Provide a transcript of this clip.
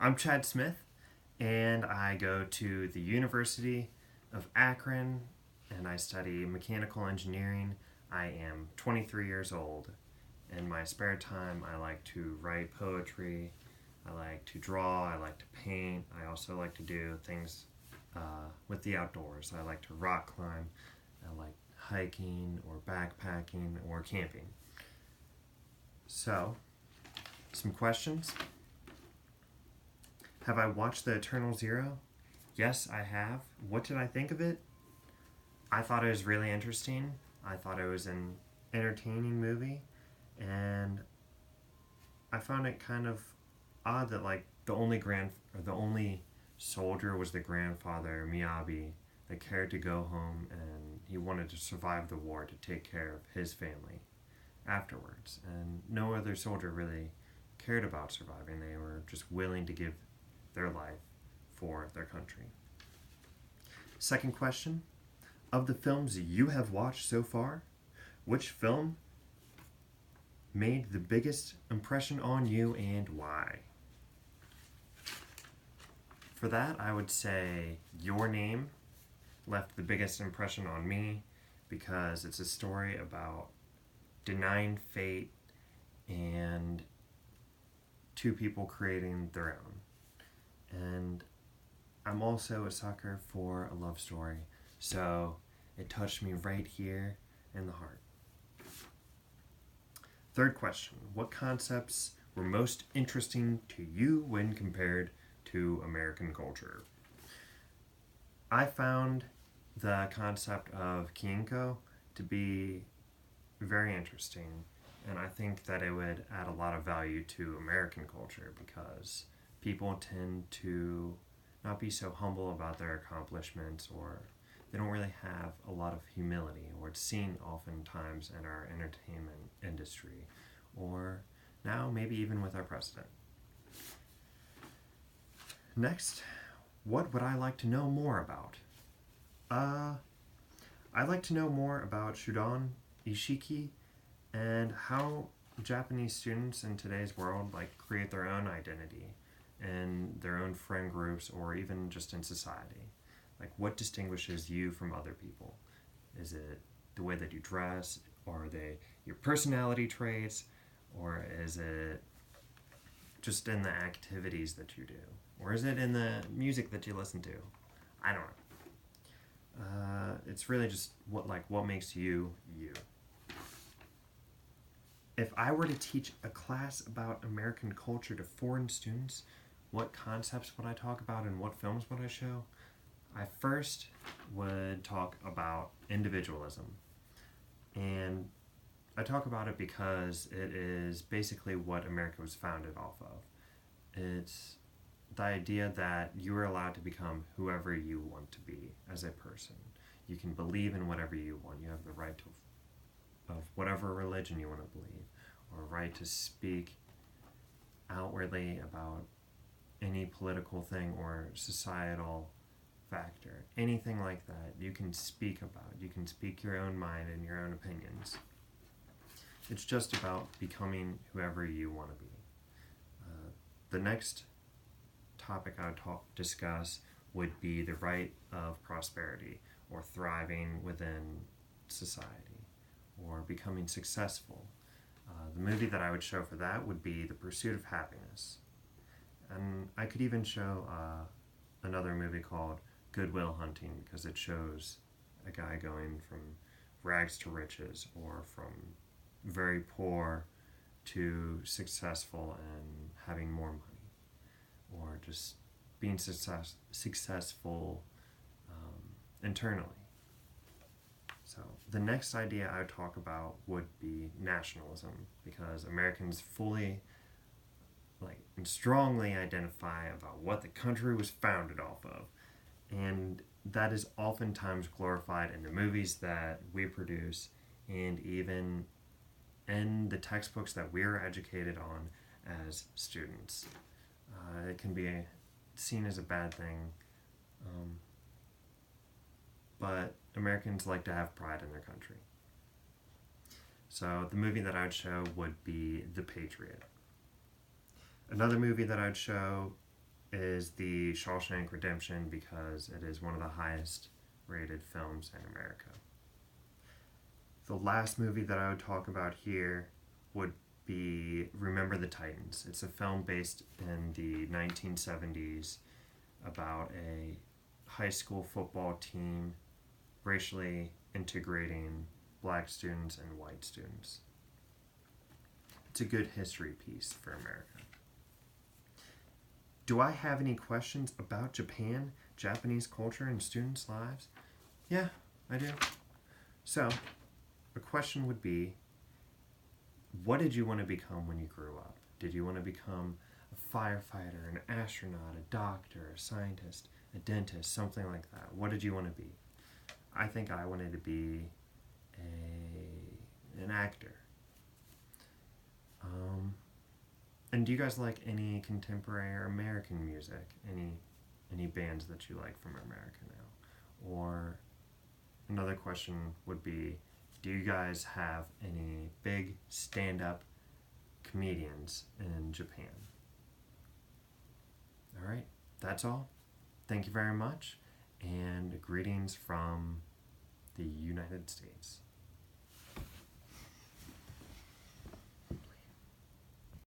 I'm Chad Smith, and I go to the University of Akron, and I study mechanical engineering. I am 23 years old. In my spare time, I like to write poetry, I like to draw, I like to paint. I also like to do things with the outdoors. I like to rock climb, I like hiking or backpacking or camping. So, some questions. Have I watched The Eternal Zero? Yes, I have. What did I think of it? I thought it was really interesting. I thought it was an entertaining movie, and I found it kind of odd that the only soldier was the grandfather Miyabi that cared to go home and he wanted to survive the war to take care of his family afterwards. And no other soldier really cared about surviving. They were just willing to give their life for their country. Second question. Of the films you have watched so far, which film made the biggest impression on you and why? For that, I would say Your Name left the biggest impression on me because it's a story about denying fate and two people creating their own. And I'm also a sucker for a love story, so it touched me right here in the heart. Third question. What concepts were most interesting to you when compared to American culture? I found the concept of Kinko to be very interesting, and I think that it would add a lot of value to American culture because people tend to not be so humble about their accomplishments, or they don't really have a lot of humility, or it's seen oftentimes in our entertainment industry, or now maybe even with our president. Next, what would I like to know more about? I'd like to know more about Shudan Ishiki and how Japanese students in today's world create their own identity and their own friend groups or even just in society. Like, what distinguishes you from other people? Is it the way that you dress, or are they your personality traits, or is it just in the activities that you do, or is it in the music that you listen to? I don't know. It's really just what makes you you. If I were to teach a class about American culture to foreign students, what concepts would I talk about and what films would I show? I first would talk about individualism. And I talk about it because it is basically what America was founded off of. It's the idea that you are allowed to become whoever you want to be as a person. You can believe in whatever you want. You have the right of whatever religion you want to believe, or right to speak outwardly about any political thing or societal factor. Anything like that, you can speak about. You can speak your own mind and your own opinions. It's just about becoming whoever you want to be. The next topic I would discuss would be the right of prosperity, or thriving within society, or becoming successful. The movie that I would show for that would be The Pursuit of Happiness. And I could even show another movie called Good Will Hunting, because it shows a guy going from rags to riches, or from very poor to successful and having more money, or just being successful internally. So the next idea I would talk about would be nationalism, because Americans fully and strongly identify about what the country was founded off of, and that is oftentimes glorified in the movies that we produce and even in the textbooks that we're educated on as students. It can be seen as a bad thing, but Americans like to have pride in their country. So the movie that I would show would be The Patriot. Another movie that I'd show is The Shawshank Redemption because it is one of the highest rated films in America. The last movie that I would talk about here would be Remember the Titans. It's a film based in the 1970s about a high school football team racially integrating black students and white students. It's a good history piece for America. Do I have any questions about Japan, Japanese culture, and students' lives? Yeah, I do. So, a question would be, what did you want to become when you grew up? Did you want to become a firefighter, an astronaut, a doctor, a scientist, a dentist, something like that? What did you want to be? I think I wanted to be an actor. And do you guys like any contemporary or American music? Any bands that you like from America now? Or another question would be, do you guys have any big stand-up comedians in Japan? All right, that's all. Thank you very much, and greetings from the United States.